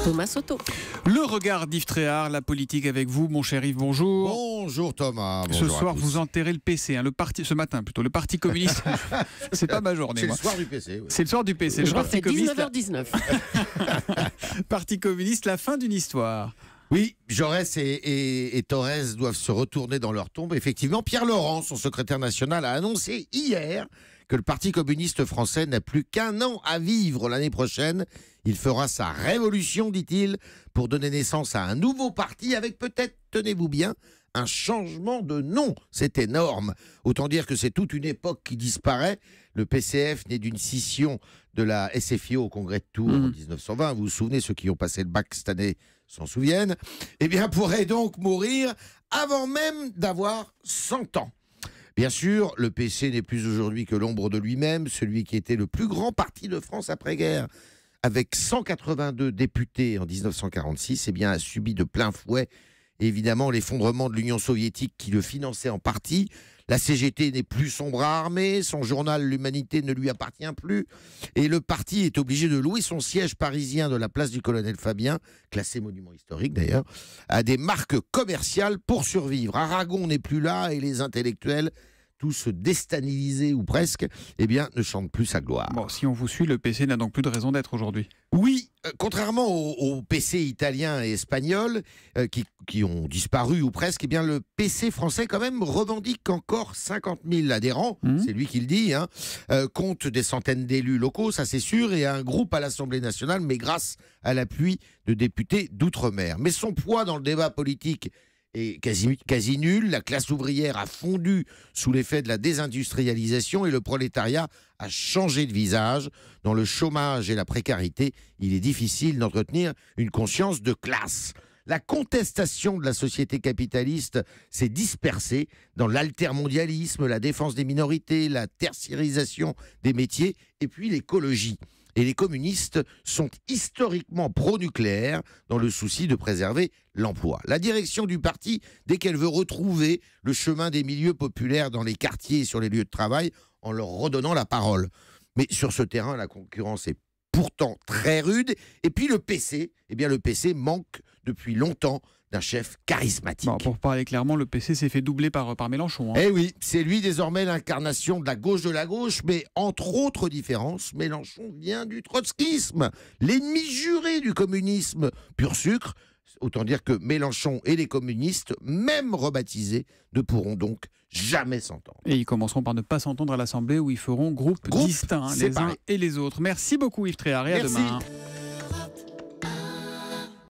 Thomas Soto. Le regard d'Yves Tréhard, la politique avec vous, mon cher Yves, bonjour. Bonjour Thomas. Ce soir, vous enterrez le PC, ce matin plutôt, le Parti communiste. C'est pas ma journée. C'est moi. le soir du PC. Oui. C'est le soir du PC. Je Le Parti refais communiste. 19h19. Parti communiste, la fin d'une histoire. Oui, Jaurès et Thorez doivent se retourner dans leur tombe. Effectivement, Pierre Laurent, son secrétaire national, a annoncé hier que le Parti communiste français n'a plus qu'un an à vivre l'année prochaine. Il fera sa révolution, dit-il, pour donner naissance à un nouveau parti avec peut-être, tenez-vous bien, un changement de nom. C'est énorme. Autant dire que c'est toute une époque qui disparaît. Le PCF, né d'une scission de la SFIO au congrès de Tours en 1920, vous vous souvenez, ceux qui ont passé le bac cette année s'en souviennent, eh bien, pourrait donc mourir avant même d'avoir 100 ans. Bien sûr, le PC n'est plus aujourd'hui que l'ombre de lui-même, celui qui était le plus grand parti de France après-guerre. Avec 182 députés en 1946, eh bien, a subi de plein fouet, évidemment, l'effondrement de l'Union soviétique qui le finançait en partie. La CGT n'est plus son bras armé, son journal L'Humanité ne lui appartient plus, et le parti est obligé de louer son siège parisien de la place du Colonel Fabien, classé monument historique d'ailleurs, à des marques commerciales pour survivre. Aragon n'est plus là et les intellectuels, tous déstabilisés ou presque, eh bien, ne chantent plus sa gloire. Bon, si on vous suit, le PC n'a donc plus de raison d'être aujourd'hui. Oui, contrairement aux PC italiens et espagnols qui ont disparu ou presque, eh bien le PC français quand même revendique encore 50 000 adhérents, c'est lui qui le dit, compte des centaines d'élus locaux, ça c'est sûr, et un groupe à l'Assemblée nationale, mais grâce à l'appui de députés d'outre-mer. Mais son poids dans le débat politique est quasi nul. La classe ouvrière a fondu sous l'effet de la désindustrialisation et le prolétariat a changé de visage. Dans le chômage et la précarité, il est difficile d'entretenir une conscience de classe. La contestation de la société capitaliste s'est dispersée dans l'altermondialisme, la défense des minorités, la tertiarisation des métiers et puis l'écologie. Et les communistes sont historiquement pro-nucléaires dans le souci de préserver l'emploi. La direction du parti, dès qu'elle veut retrouver le chemin des milieux populaires dans les quartiers et sur les lieux de travail, en leur redonnant la parole. Mais sur ce terrain, la concurrence est pourtant très rude. Et puis le PC, eh bien le PC manque depuis longtemps d'un chef charismatique. Bon, pour parler clairement, le PC s'est fait doubler par Mélenchon. Eh oui, c'est lui désormais l'incarnation de la gauche, mais entre autres différences, Mélenchon vient du trotskisme, l'ennemi juré du communisme pur sucre. Autant dire que Mélenchon et les communistes, même rebaptisés, ne pourront donc jamais s'entendre. Et ils commenceront par ne pas s'entendre à l'Assemblée où ils feront groupe distinct, les uns et les autres. Merci beaucoup Yves Tréhard et à demain.